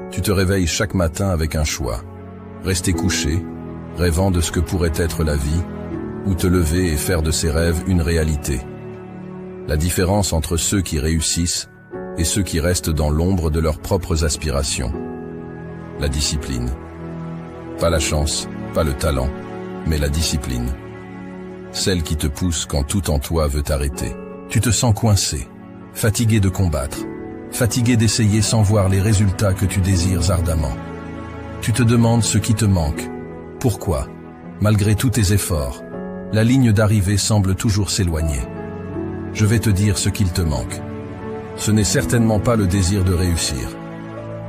Tu te réveilles chaque matin avec un choix. Rester couché, rêvant de ce que pourrait être la vie, ou te lever et faire de ses rêves une réalité. La différence entre ceux qui réussissent et ceux qui restent dans l'ombre de leurs propres aspirations. La discipline. Pas la chance, pas le talent, mais la discipline. Celle qui te pousse quand tout en toi veut t'arrêter. Tu te sens coincé, fatigué de combattre, fatigué d'essayer sans voir les résultats que tu désires ardemment. Tu te demandes ce qui te manque. Pourquoi, malgré tous tes efforts, la ligne d'arrivée semble toujours s'éloigner. Je vais te dire ce qu'il te manque. Ce n'est certainement pas le désir de réussir.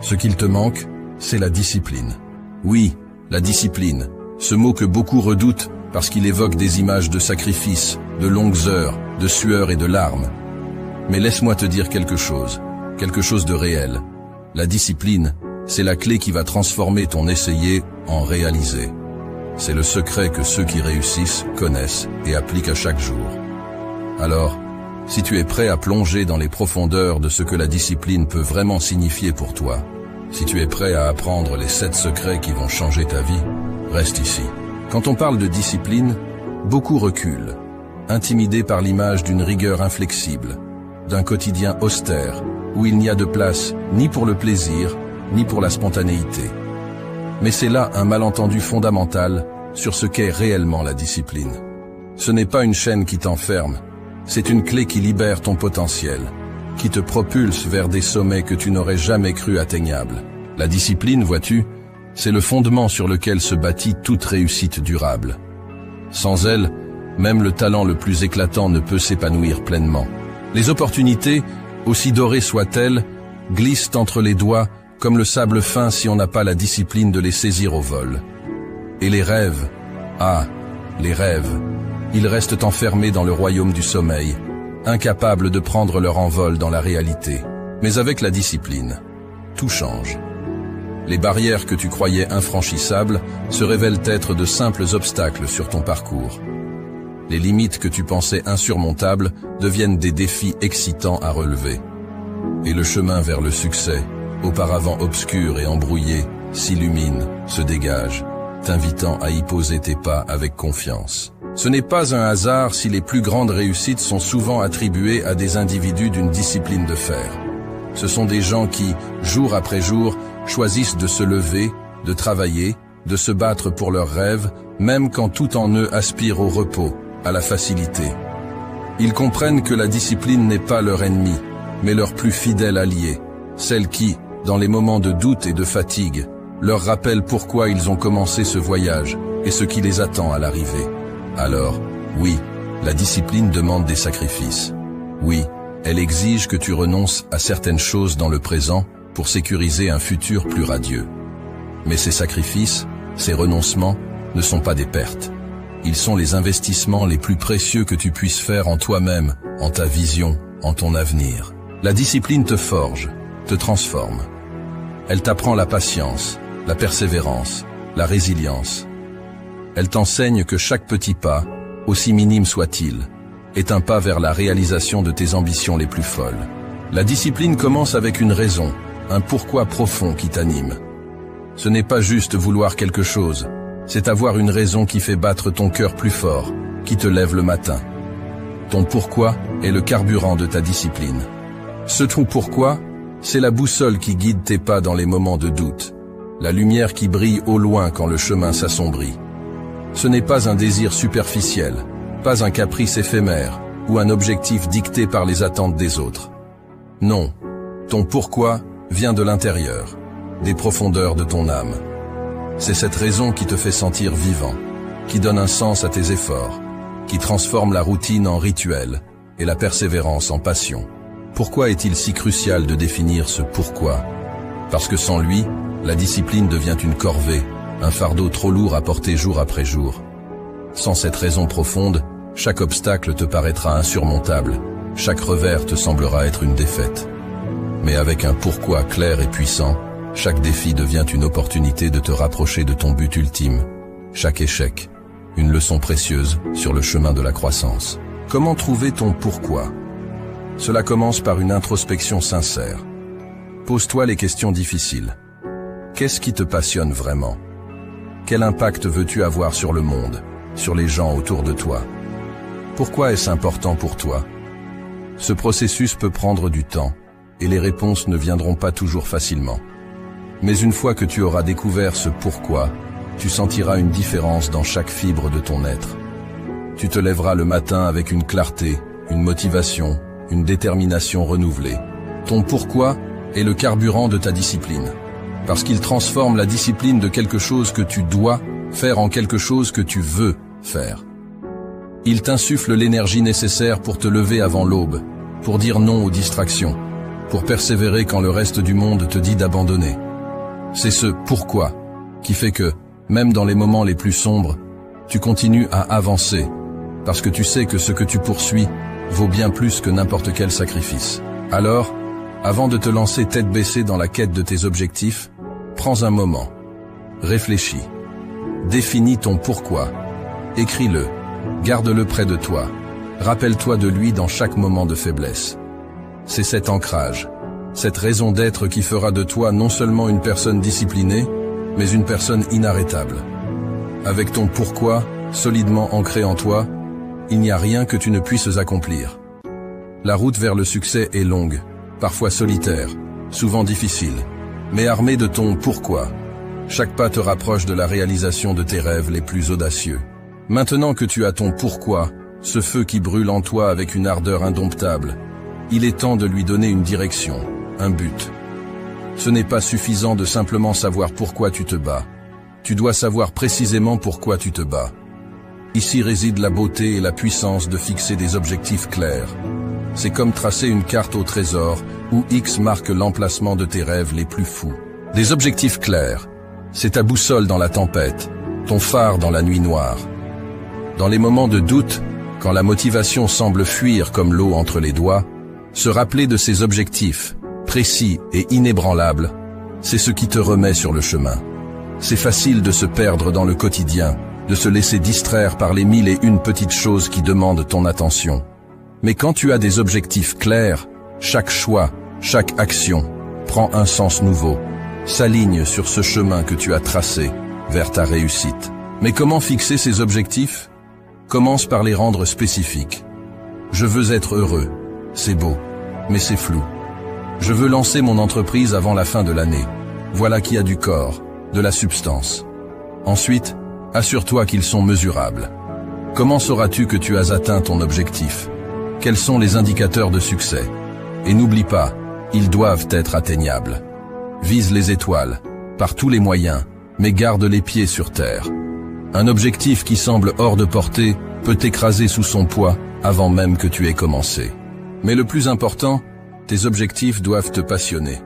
Ce qu'il te manque, c'est la discipline. Oui, la discipline, ce mot que beaucoup redoutent parce qu'il évoque des images de sacrifice, de longues heures, de sueur et de larmes. Mais laisse-moi te dire quelque chose de réel. La discipline, c'est la clé qui va transformer ton essayer en réaliser. C'est le secret que ceux qui réussissent connaissent et appliquent à chaque jour. Alors, si tu es prêt à plonger dans les profondeurs de ce que la discipline peut vraiment signifier pour toi, si tu es prêt à apprendre les 7 secrets qui vont changer ta vie, reste ici. Quand on parle de discipline, beaucoup reculent, intimidés par l'image d'une rigueur inflexible, d'un quotidien austère, où il n'y a de place ni pour le plaisir, ni pour la spontanéité. Mais c'est là un malentendu fondamental sur ce qu'est réellement la discipline. Ce n'est pas une chaîne qui t'enferme, c'est une clé qui libère ton potentiel, qui te propulse vers des sommets que tu n'aurais jamais cru atteignables. La discipline, vois-tu, c'est le fondement sur lequel se bâtit toute réussite durable. Sans elle, même le talent le plus éclatant ne peut s'épanouir pleinement. Les opportunités, aussi dorées soient-elles, glissent entre les doigts comme le sable fin si on n'a pas la discipline de les saisir au vol. Et les rêves, les rêves, ils restent enfermés dans le royaume du sommeil, incapables de prendre leur envol dans la réalité. Mais avec la discipline, tout change. Les barrières que tu croyais infranchissables se révèlent être de simples obstacles sur ton parcours. Les limites que tu pensais insurmontables deviennent des défis excitants à relever. Et le chemin vers le succès, auparavant obscur et embrouillé, s'illumine, se dégage, t'invitant à y poser tes pas avec confiance. Ce n'est pas un hasard si les plus grandes réussites sont souvent attribuées à des individus d'une discipline de fer. Ce sont des gens qui, jour après jour, choisissent de se lever, de travailler, de se battre pour leurs rêves, même quand tout en eux aspire au repos, à la facilité. Ils comprennent que la discipline n'est pas leur ennemi, mais leur plus fidèle allié, celle qui, dans les moments de doute et de fatigue, leur rappelle pourquoi ils ont commencé ce voyage et ce qui les attend à l'arrivée. Alors, oui, la discipline demande des sacrifices. Oui, elle exige que tu renonces à certaines choses dans le présent pour sécuriser un futur plus radieux. Mais ces sacrifices, ces renoncements, ne sont pas des pertes. Ils sont les investissements les plus précieux que tu puisses faire en toi-même, en ta vision, en ton avenir. La discipline te forge, te transforme. Elle t'apprend la patience, la persévérance, la résilience. Elle t'enseigne que chaque petit pas, aussi minime soit-il, est un pas vers la réalisation de tes ambitions les plus folles. La discipline commence avec une raison, un pourquoi profond qui t'anime. Ce n'est pas juste vouloir quelque chose, c'est avoir une raison qui fait battre ton cœur plus fort, qui te lève le matin. Ton pourquoi est le carburant de ta discipline. Ce ton pourquoi, c'est la boussole qui guide tes pas dans les moments de doute, la lumière qui brille au loin quand le chemin s'assombrit. Ce n'est pas un désir superficiel, pas un caprice éphémère ou un objectif dicté par les attentes des autres. Non, ton pourquoi vient de l'intérieur, des profondeurs de ton âme. C'est cette raison qui te fait sentir vivant, qui donne un sens à tes efforts, qui transforme la routine en rituel et la persévérance en passion. Pourquoi est-il si crucial de définir ce pourquoi? Parce que sans lui, la discipline devient une corvée, un fardeau trop lourd à porter jour après jour. Sans cette raison profonde, chaque obstacle te paraîtra insurmontable, chaque revers te semblera être une défaite. Mais avec un pourquoi clair et puissant, chaque défi devient une opportunité de te rapprocher de ton but ultime. Chaque échec, une leçon précieuse sur le chemin de la croissance. Comment trouver ton pourquoi? Cela commence par une introspection sincère. Pose-toi les questions difficiles. Qu'est-ce qui te passionne vraiment? Quel impact veux-tu avoir sur le monde, sur les gens autour de toi? Pourquoi est-ce important pour toi? Ce processus peut prendre du temps, et les réponses ne viendront pas toujours facilement. Mais une fois que tu auras découvert ce pourquoi, tu sentiras une différence dans chaque fibre de ton être. Tu te lèveras le matin avec une clarté, une motivation, une détermination renouvelée. Ton pourquoi est le carburant de ta discipline, parce qu'il transforme la discipline de quelque chose que tu dois faire en quelque chose que tu veux faire. Il t'insuffle l'énergie nécessaire pour te lever avant l'aube, pour dire non aux distractions, pour persévérer quand le reste du monde te dit d'abandonner. C'est ce pourquoi qui fait que, même dans les moments les plus sombres, tu continues à avancer, parce que tu sais que ce que tu poursuis vaut bien plus que n'importe quel sacrifice. Alors, avant de te lancer tête baissée dans la quête de tes objectifs, prends un moment, réfléchis, définis ton pourquoi, écris-le, garde-le près de toi, rappelle-toi de lui dans chaque moment de faiblesse. C'est cet ancrage, cette raison d'être qui fera de toi non seulement une personne disciplinée, mais une personne inarrêtable. Avec ton pourquoi solidement ancré en toi, il n'y a rien que tu ne puisses accomplir. La route vers le succès est longue, parfois solitaire, souvent difficile, mais armée de ton pourquoi. Chaque pas te rapproche de la réalisation de tes rêves les plus audacieux. Maintenant que tu as ton pourquoi, ce feu qui brûle en toi avec une ardeur indomptable, il est temps de lui donner une direction, un but. Ce n'est pas suffisant de simplement savoir pourquoi tu te bats. Tu dois savoir précisément pourquoi tu te bats. Ici réside la beauté et la puissance de fixer des objectifs clairs. C'est comme tracer une carte au trésor où X marque l'emplacement de tes rêves les plus fous. Des objectifs clairs, c'est ta boussole dans la tempête, ton phare dans la nuit noire. Dans les moments de doute, quand la motivation semble fuir comme l'eau entre les doigts, se rappeler de ces objectifs, précis et inébranlables, c'est ce qui te remet sur le chemin. C'est facile de se perdre dans le quotidien, de se laisser distraire par les 1001 petites choses qui demandent ton attention. Mais quand tu as des objectifs clairs, chaque choix, chaque action prend un sens nouveau, s'aligne sur ce chemin que tu as tracé vers ta réussite. Mais comment fixer ces objectifs? Commence par les rendre spécifiques. Je veux être heureux. C'est beau, mais c'est flou. Je veux lancer mon entreprise avant la fin de l'année. Voilà qui a du corps, de la substance. Ensuite, assure-toi qu'ils sont mesurables. Comment sauras-tu que tu as atteint ton objectif? Quels sont les indicateurs de succès? Et n'oublie pas, ils doivent être atteignables. Vise les étoiles, par tous les moyens, mais garde les pieds sur terre. Un objectif qui semble hors de portée peut t'écraser sous son poids avant même que tu aies commencé. Mais le plus important, tes objectifs doivent te passionner.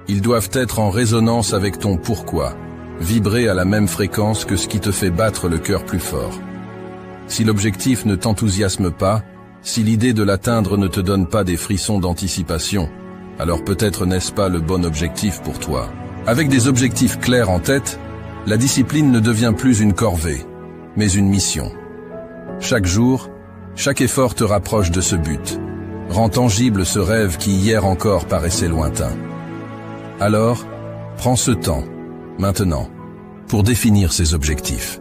Ils doivent être en résonance avec ton pourquoi, vibrer à la même fréquence que ce qui te fait battre le cœur plus fort. Si l'objectif ne t'enthousiasme pas, si l'idée de l'atteindre ne te donne pas des frissons d'anticipation, alors peut-être n'est-ce pas le bon objectif pour toi. Avec des objectifs clairs en tête, la discipline ne devient plus une corvée, mais une mission. Chaque jour, chaque effort te rapproche de ce but, rend tangible ce rêve qui hier encore paraissait lointain. Alors, prends ce temps, maintenant, pour définir ces objectifs.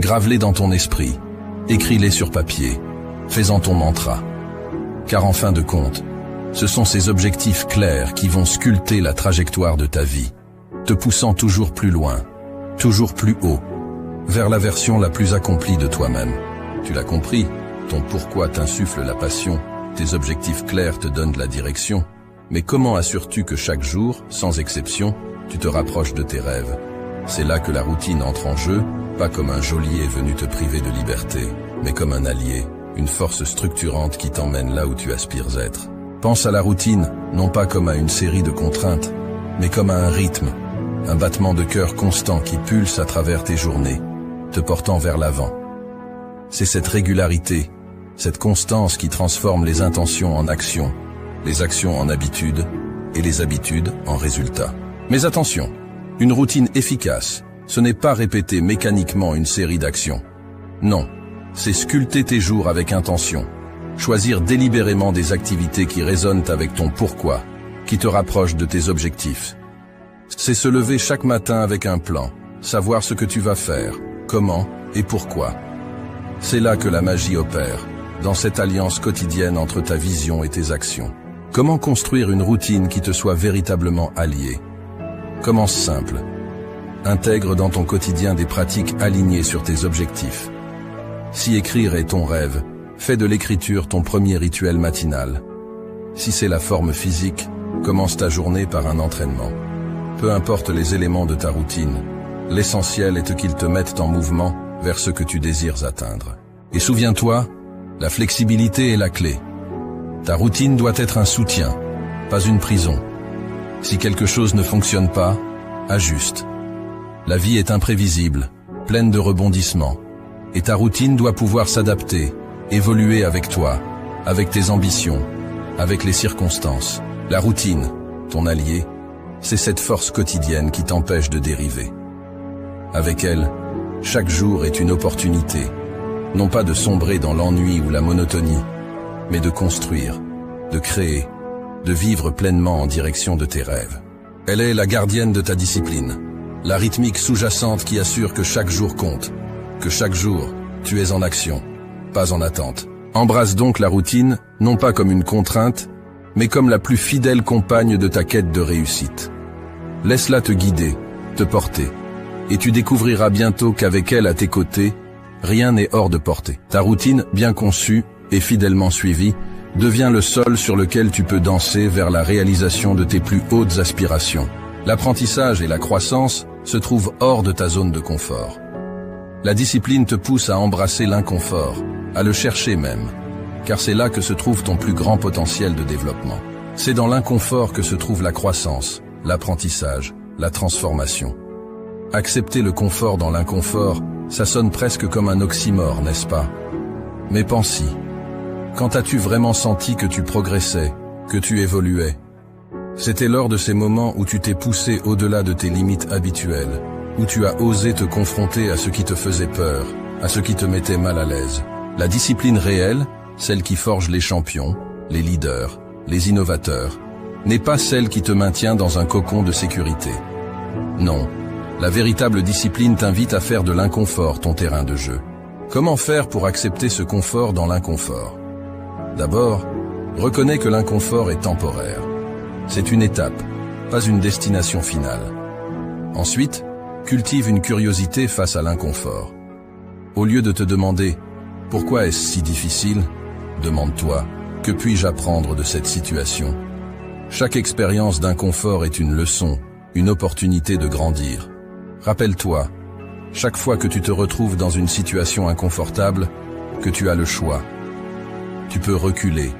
Grave-les dans ton esprit, écris-les sur papier, fais-en ton mantra. Car en fin de compte, ce sont ces objectifs clairs qui vont sculpter la trajectoire de ta vie, te poussant toujours plus loin, toujours plus haut, vers la version la plus accomplie de toi-même. Tu l'as compris, ton pourquoi t'insuffle la passion, tes objectifs clairs te donnent de la direction. Mais comment assures-tu que chaque jour, sans exception, tu te rapproches de tes rêves? C'est là que la routine entre en jeu, pas comme un geôlier venu te priver de liberté, mais comme un allié, une force structurante qui t'emmène là où tu aspires être. Pense à la routine, non pas comme à une série de contraintes, mais comme à un rythme, un battement de cœur constant qui pulse à travers tes journées, te portant vers l'avant. C'est cette régularité, cette constance qui transforme les intentions en actions, les actions en habitudes et les habitudes en résultats. Mais attention, une routine efficace, ce n'est pas répéter mécaniquement une série d'actions. Non, c'est sculpter tes jours avec intention, choisir délibérément des activités qui résonnent avec ton pourquoi, qui te rapprochent de tes objectifs. C'est se lever chaque matin avec un plan, savoir ce que tu vas faire, comment et pourquoi. C'est là que la magie opère, dans cette alliance quotidienne entre ta vision et tes actions. Comment construire une routine qui te soit véritablement alliée? Commence simple. Intègre dans ton quotidien des pratiques alignées sur tes objectifs. Si écrire est ton rêve, fais de l'écriture ton premier rituel matinal. Si c'est la forme physique, commence ta journée par un entraînement. Peu importe les éléments de ta routine, l'essentiel est qu'ils te mettent en mouvement vers ce que tu désires atteindre. Et souviens-toi, la flexibilité est la clé. Ta routine doit être un soutien, pas une prison. Si quelque chose ne fonctionne pas, ajuste. La vie est imprévisible, pleine de rebondissements. Et ta routine doit pouvoir s'adapter, évoluer avec toi, avec tes ambitions, avec les circonstances. La routine, ton allié, c'est cette force quotidienne qui t'empêche de dériver. Avec elle, chaque jour est une opportunité, non pas de sombrer dans l'ennui ou la monotonie, mais de construire, de créer, de vivre pleinement en direction de tes rêves. Elle est la gardienne de ta discipline, la rythmique sous-jacente qui assure que chaque jour compte, que chaque jour, tu es en action, pas en attente. Embrasse donc la routine, non pas comme une contrainte, mais comme la plus fidèle compagne de ta quête de réussite. Laisse-la te guider, te porter, et tu découvriras bientôt qu'avec elle à tes côtés, rien n'est hors de portée. Ta routine, bien conçue et fidèlement suivie, devient le sol sur lequel tu peux danser vers la réalisation de tes plus hautes aspirations. L'apprentissage et la croissance se trouvent hors de ta zone de confort. La discipline te pousse à embrasser l'inconfort, à le chercher même, car c'est là que se trouve ton plus grand potentiel de développement. C'est dans l'inconfort que se trouve la croissance, l'apprentissage, la transformation. Accepter le confort dans l'inconfort, ça sonne presque comme un oxymore, n'est-ce pas? Mais pense-y. Quand as-tu vraiment senti que tu progressais, que tu évoluais? C'était lors de ces moments où tu t'es poussé au-delà de tes limites habituelles, où tu as osé te confronter à ce qui te faisait peur, à ce qui te mettait mal à l'aise. La discipline réelle, celle qui forge les champions, les leaders, les innovateurs, n'est pas celle qui te maintient dans un cocon de sécurité. Non, la véritable discipline t'invite à faire de l'inconfort ton terrain de jeu. Comment faire pour accepter ce confort dans l'inconfort? D'abord, reconnais que l'inconfort est temporaire. C'est une étape, pas une destination finale. Ensuite, cultive une curiosité face à l'inconfort. Au lieu de te demander « Pourquoi est-ce si difficile ?», demande-toi « Que puis-je apprendre de cette situation ?» Chaque expérience d'inconfort est une leçon, une opportunité de grandir. Rappelle-toi, chaque fois que tu te retrouves dans une situation inconfortable, que tu as le choix. Tu peux reculer,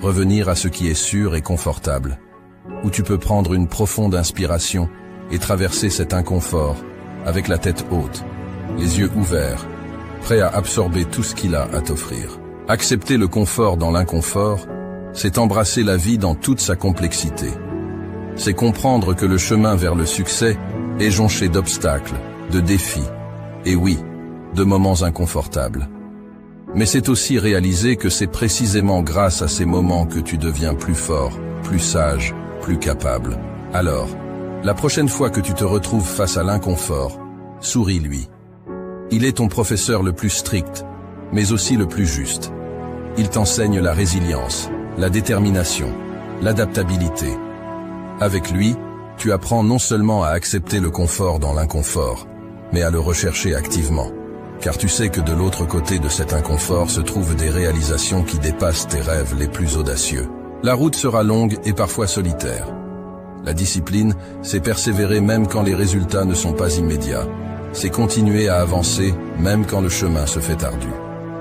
revenir à ce qui est sûr et confortable, ou tu peux prendre une profonde inspiration et traverser cet inconfort avec la tête haute, les yeux ouverts, prêt à absorber tout ce qu'il a à t'offrir. Accepter le confort dans l'inconfort, c'est embrasser la vie dans toute sa complexité. C'est comprendre que le chemin vers le succès est jonché d'obstacles, de défis, et oui, de moments inconfortables. Mais c'est aussi réaliser que c'est précisément grâce à ces moments que tu deviens plus fort, plus sage, plus capable. Alors, la prochaine fois que tu te retrouves face à l'inconfort, souris-lui. Il est ton professeur le plus strict, mais aussi le plus juste. Il t'enseigne la résilience, la détermination, l'adaptabilité. Avec lui, tu apprends non seulement à accepter le confort dans l'inconfort, mais à le rechercher activement. Car tu sais que de l'autre côté de cet inconfort se trouvent des réalisations qui dépassent tes rêves les plus audacieux. La route sera longue et parfois solitaire. La discipline, c'est persévérer même quand les résultats ne sont pas immédiats. C'est continuer à avancer même quand le chemin se fait ardu.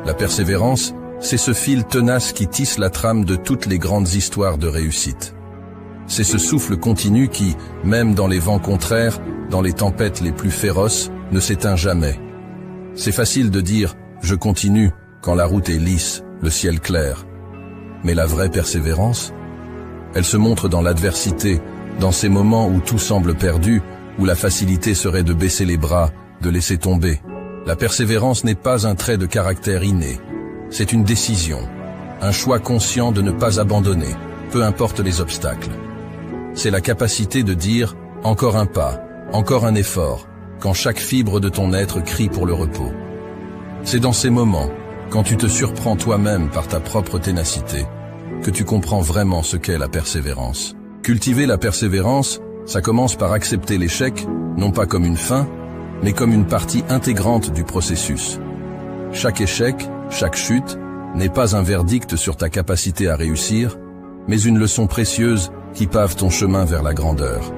La persévérance, c'est ce fil tenace qui tisse la trame de toutes les grandes histoires de réussite. C'est ce souffle continu qui, même dans les vents contraires, dans les tempêtes les plus féroces, ne s'éteint jamais. C'est facile de dire « je continue » quand la route est lisse, le ciel clair. Mais la vraie persévérance, elle se montre dans l'adversité, dans ces moments où tout semble perdu, où la facilité serait de baisser les bras, de laisser tomber. La persévérance n'est pas un trait de caractère inné. C'est une décision, un choix conscient de ne pas abandonner, peu importe les obstacles. C'est la capacité de dire Encore un pas, encore un effort, quand chaque fibre de ton être crie pour le repos. C'est dans ces moments, quand tu te surprends toi-même par ta propre ténacité, que tu comprends vraiment ce qu'est la persévérance. Cultiver la persévérance, ça commence par accepter l'échec, non pas comme une fin, mais comme une partie intégrante du processus. Chaque échec, chaque chute, n'est pas un verdict sur ta capacité à réussir, mais une leçon précieuse qui pave ton chemin vers la grandeur.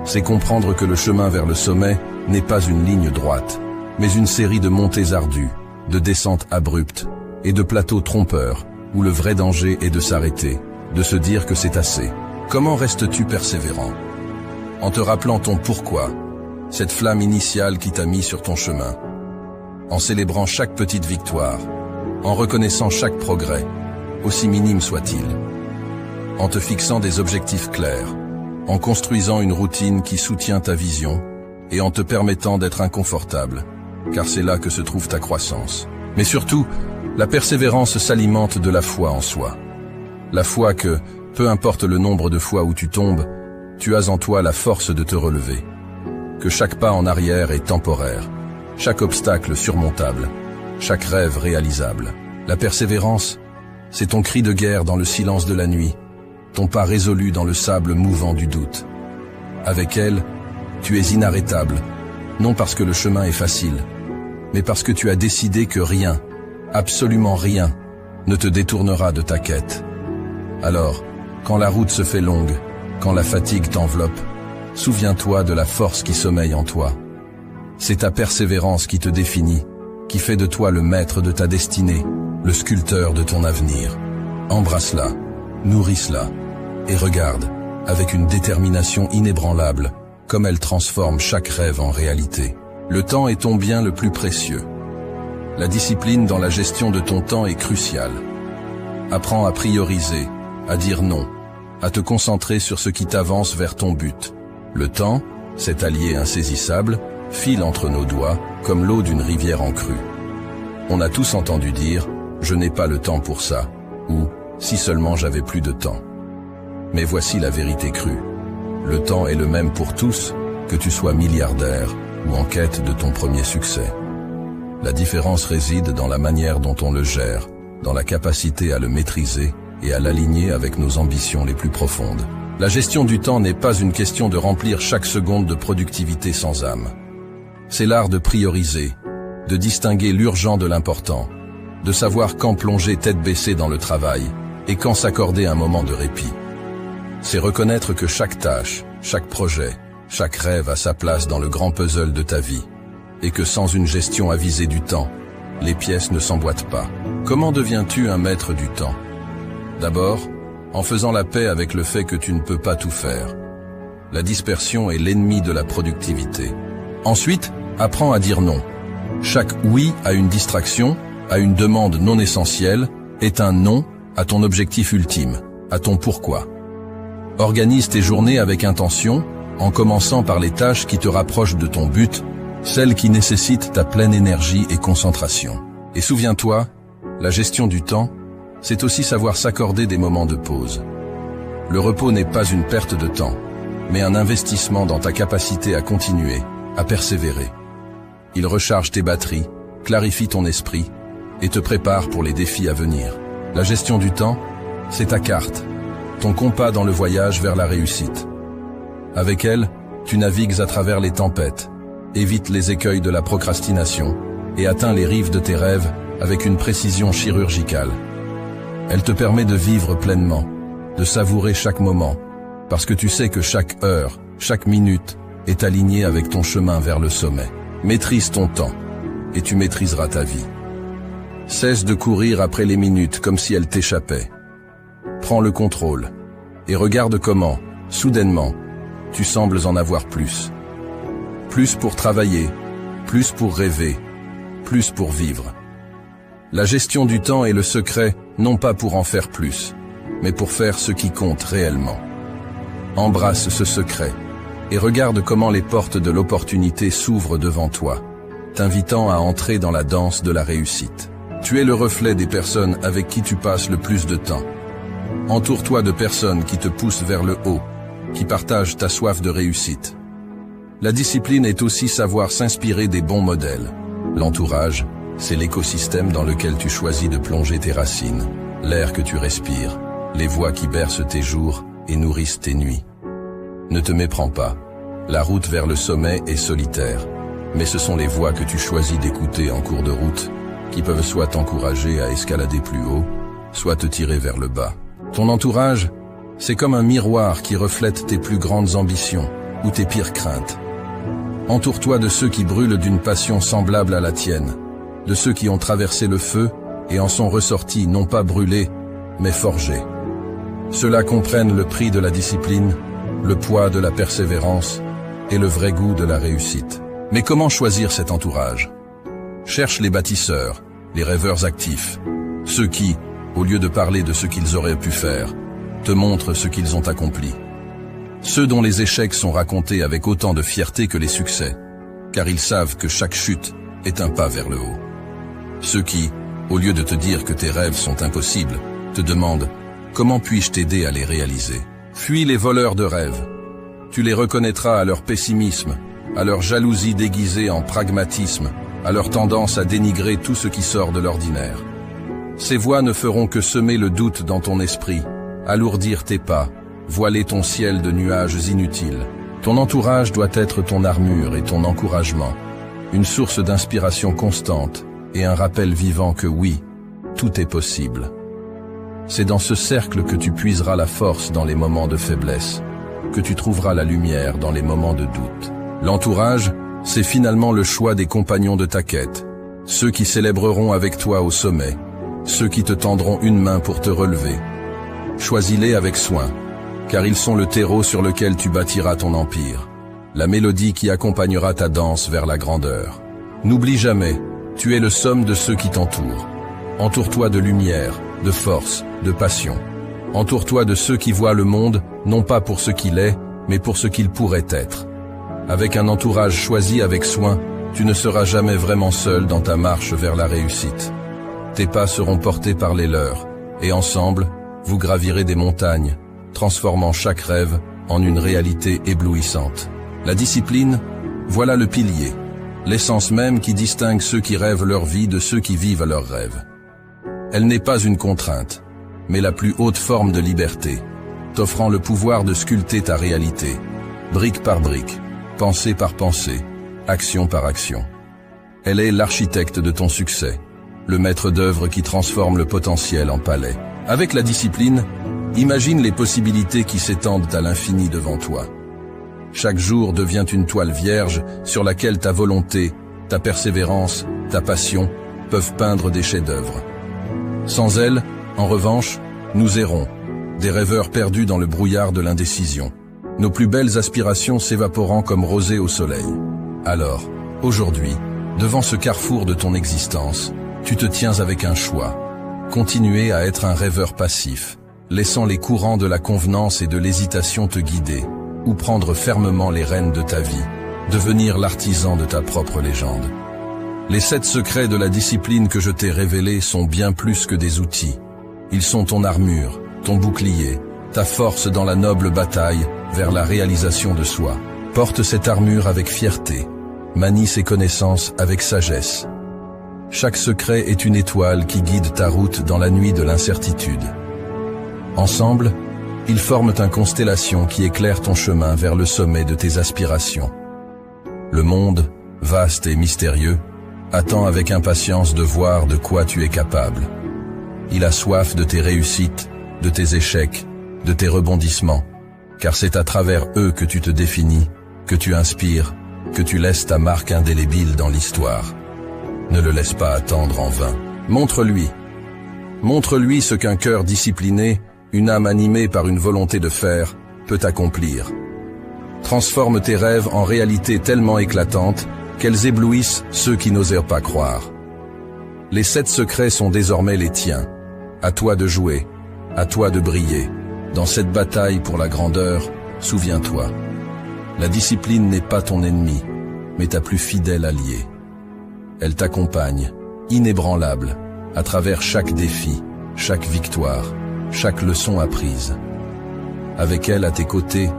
C'est comprendre que le chemin vers le sommet n'est pas une ligne droite, mais une série de montées ardues, de descentes abruptes et de plateaux trompeurs, où le vrai danger est de s'arrêter, de se dire que c'est assez. Comment restes-tu persévérant? En te rappelant ton pourquoi, cette flamme initiale qui t'a mis sur ton chemin, en célébrant chaque petite victoire, en reconnaissant chaque progrès, aussi minime soit-il, en te fixant des objectifs clairs, en construisant une routine qui soutient ta vision et en te permettant d'être inconfortable, car c'est là que se trouve ta croissance. Mais surtout, la persévérance s'alimente de la foi en soi. La foi que, peu importe le nombre de fois où tu tombes, tu as en toi la force de te relever. Que chaque pas en arrière est temporaire, chaque obstacle surmontable, chaque rêve réalisable. La persévérance, c'est ton cri de guerre dans le silence de la nuit, ton pas résolu dans le sable mouvant du doute. Avec elle, tu es inarrêtable, non parce que le chemin est facile, mais parce que tu as décidé que rien, absolument rien, ne te détournera de ta quête. Alors, quand la route se fait longue, quand la fatigue t'enveloppe, souviens-toi de la force qui sommeille en toi. C'est ta persévérance qui te définit, qui fait de toi le maître de ta destinée, le sculpteur de ton avenir. Embrasse-la, nourrisse-la, et regarde, avec une détermination inébranlable, comme elle transforme chaque rêve en réalité. Le temps est ton bien le plus précieux. La discipline dans la gestion de ton temps est cruciale. Apprends à prioriser, à dire non, à te concentrer sur ce qui t'avance vers ton but. Le temps, cet allié insaisissable, file entre nos doigts comme l'eau d'une rivière en crue. On a tous entendu dire « je n'ai pas le temps pour ça » ou « si seulement j'avais plus de temps ». Mais voici la vérité crue. Le temps est le même pour tous, que tu sois milliardaire ou en quête de ton premier succès. La différence réside dans la manière dont on le gère, dans la capacité à le maîtriser et à l'aligner avec nos ambitions les plus profondes. La gestion du temps n'est pas une question de remplir chaque seconde de productivité sans âme. C'est l'art de prioriser, de distinguer l'urgent de l'important, de savoir quand plonger tête baissée dans le travail et quand s'accorder un moment de répit. C'est reconnaître que chaque tâche, chaque projet, chaque rêve a sa place dans le grand puzzle de ta vie, et que sans une gestion avisée du temps, les pièces ne s'emboîtent pas. Comment deviens-tu un maître du temps? D'abord, en faisant la paix avec le fait que tu ne peux pas tout faire. La dispersion est l'ennemi de la productivité. Ensuite, apprends à dire non. Chaque oui à une distraction, à une demande non essentielle, est un non à ton objectif ultime, à ton pourquoi. Organise tes journées avec intention, en commençant par les tâches qui te rapprochent de ton but, celles qui nécessitent ta pleine énergie et concentration. Et souviens-toi, la gestion du temps, c'est aussi savoir s'accorder des moments de pause. Le repos n'est pas une perte de temps, mais un investissement dans ta capacité à continuer, à persévérer. Il recharge tes batteries, clarifie ton esprit et te prépare pour les défis à venir. La gestion du temps, c'est ta carte, ton compas dans le voyage vers la réussite. Avec elle, tu navigues à travers les tempêtes, évites les écueils de la procrastination et atteins les rives de tes rêves avec une précision chirurgicale. Elle te permet de vivre pleinement, de savourer chaque moment, parce que tu sais que chaque heure, chaque minute est alignée avec ton chemin vers le sommet. Maîtrise ton temps, et tu maîtriseras ta vie. Cesse de courir après les minutes comme si elles t'échappaient. Prends le contrôle, et regarde comment, soudainement, tu sembles en avoir plus. Plus pour travailler, plus pour rêver, plus pour vivre. La gestion du temps est le secret, non pas pour en faire plus, mais pour faire ce qui compte réellement. Embrasse ce secret, et regarde comment les portes de l'opportunité s'ouvrent devant toi, t'invitant à entrer dans la danse de la réussite. Tu es le reflet des personnes avec qui tu passes le plus de temps. Entoure-toi de personnes qui te poussent vers le haut, qui partagent ta soif de réussite. La discipline est aussi savoir s'inspirer des bons modèles. L'entourage, c'est l'écosystème dans lequel tu choisis de plonger tes racines, l'air que tu respires, les voix qui bercent tes jours et nourrissent tes nuits. Ne te méprends pas. La route vers le sommet est solitaire, mais ce sont les voix que tu choisis d'écouter en cours de route qui peuvent soit t'encourager à escalader plus haut, soit te tirer vers le bas. Ton entourage, c'est comme un miroir qui reflète tes plus grandes ambitions ou tes pires craintes. Entoure-toi de ceux qui brûlent d'une passion semblable à la tienne, de ceux qui ont traversé le feu et en sont ressortis non pas brûlés, mais forgés. Ceux-là comprennent le prix de la discipline, le poids de la persévérance et le vrai goût de la réussite. Mais comment choisir cet entourage? Cherche les bâtisseurs, les rêveurs actifs, ceux qui, au lieu de parler de ce qu'ils auraient pu faire, te montrent ce qu'ils ont accompli. Ceux dont les échecs sont racontés avec autant de fierté que les succès, car ils savent que chaque chute est un pas vers le haut. Ceux qui, au lieu de te dire que tes rêves sont impossibles, te demandent « Comment puis-je t'aider à les réaliser ?» Fuis les voleurs de rêves. Tu les reconnaîtras à leur pessimisme, à leur jalousie déguisée en pragmatisme, à leur tendance à dénigrer tout ce qui sort de l'ordinaire. Ces voix ne feront que semer le doute dans ton esprit, alourdir tes pas, voiler ton ciel de nuages inutiles. Ton entourage doit être ton armure et ton encouragement, une source d'inspiration constante et un rappel vivant que oui, tout est possible. C'est dans ce cercle que tu puiseras la force dans les moments de faiblesse, que tu trouveras la lumière dans les moments de doute. L'entourage, c'est finalement le choix des compagnons de ta quête, ceux qui célébreront avec toi au sommet, ceux qui te tendront une main pour te relever. Choisis-les avec soin, car ils sont le terreau sur lequel tu bâtiras ton empire, la mélodie qui accompagnera ta danse vers la grandeur. N'oublie jamais, tu es le somme de ceux qui t'entourent. Entoure-toi de lumière, de force, de passion. Entoure-toi de ceux qui voient le monde, non pas pour ce qu'il est, mais pour ce qu'il pourrait être. Avec un entourage choisi avec soin, tu ne seras jamais vraiment seul dans ta marche vers la réussite. Tes pas seront portés par les leurs, et ensemble, vous gravirez des montagnes, transformant chaque rêve en une réalité éblouissante. La discipline, voilà le pilier, l'essence même qui distingue ceux qui rêvent leur vie de ceux qui vivent leurs rêves. Elle n'est pas une contrainte, mais la plus haute forme de liberté, t'offrant le pouvoir de sculpter ta réalité, brique par brique, pensée par pensée, action par action. Elle est l'architecte de ton succès, le maître d'œuvre qui transforme le potentiel en palais. Avec la discipline, imagine les possibilités qui s'étendent à l'infini devant toi. Chaque jour devient une toile vierge sur laquelle ta volonté, ta persévérance, ta passion peuvent peindre des chefs-d'œuvre. Sans elle, en revanche, nous errons, des rêveurs perdus dans le brouillard de l'indécision, nos plus belles aspirations s'évaporant comme rosée au soleil. Alors, aujourd'hui, devant ce carrefour de ton existence, tu te tiens avec un choix. Continuer à être un rêveur passif, laissant les courants de la convenance et de l'hésitation te guider, ou prendre fermement les rênes de ta vie, devenir l'artisan de ta propre légende. Les 7 secrets de la discipline que je t'ai révélés sont bien plus que des outils. Ils sont ton armure, ton bouclier, ta force dans la noble bataille vers la réalisation de soi. Porte cette armure avec fierté, manie ses connaissances avec sagesse. Chaque secret est une étoile qui guide ta route dans la nuit de l'incertitude. Ensemble, ils forment une constellation qui éclaire ton chemin vers le sommet de tes aspirations. Le monde, vaste et mystérieux, attend avec impatience de voir de quoi tu es capable. Il a soif de tes réussites, de tes échecs, de tes rebondissements, car c'est à travers eux que tu te définis, que tu inspires, que tu laisses ta marque indélébile dans l'histoire. Ne le laisse pas attendre en vain. Montre-lui. Montre-lui ce qu'un cœur discipliné, une âme animée par une volonté de faire, peut accomplir. Transforme tes rêves en réalités tellement éclatantes qu'elles éblouissent ceux qui n'osèrent pas croire. Les 7 secrets sont désormais les tiens. À toi de jouer, à toi de briller. Dans cette bataille pour la grandeur, souviens-toi. La discipline n'est pas ton ennemi, mais ta plus fidèle alliée. Elle t'accompagne, inébranlable, à travers chaque défi, chaque victoire, chaque leçon apprise. Avec elle à tes côtés,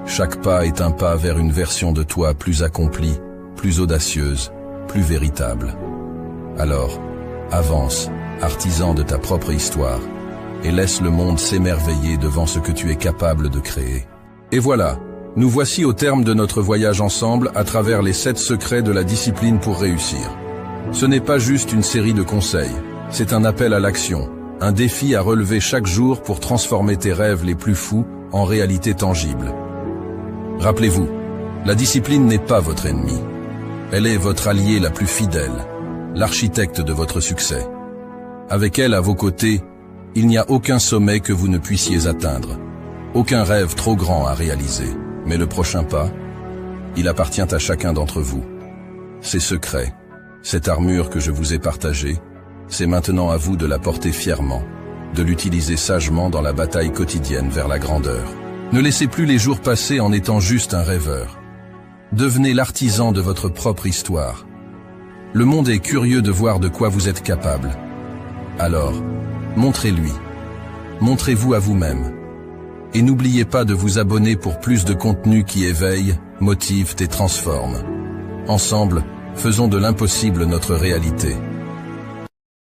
Chaque pas est un pas vers une version de toi plus accomplie, plus audacieuse, plus véritable. Alors, avance, artisan de ta propre histoire, et laisse le monde s'émerveiller devant ce que tu es capable de créer. Et voilà, nous voici au terme de notre voyage ensemble à travers les 7 secrets de la discipline pour réussir. Ce n'est pas juste une série de conseils, c'est un appel à l'action, un défi à relever chaque jour pour transformer tes rêves les plus fous en réalité tangible. Rappelez-vous, la discipline n'est pas votre ennemi. Elle est votre allié la plus fidèle, l'architecte de votre succès. Avec elle à vos côtés, il n'y a aucun sommet que vous ne puissiez atteindre, aucun rêve trop grand à réaliser. Mais le prochain pas, il appartient à chacun d'entre vous. Ces secrets, cette armure que je vous ai partagée, c'est maintenant à vous de la porter fièrement, de l'utiliser sagement dans la bataille quotidienne vers la grandeur. Ne laissez plus les jours passer en étant juste un rêveur. Devenez l'artisan de votre propre histoire. Le monde est curieux de voir de quoi vous êtes capable. Alors, montrez-lui. Montrez-vous à vous-même. Et n'oubliez pas de vous abonner pour plus de contenu qui éveille, motive et transforme. Ensemble, faisons de l'impossible notre réalité.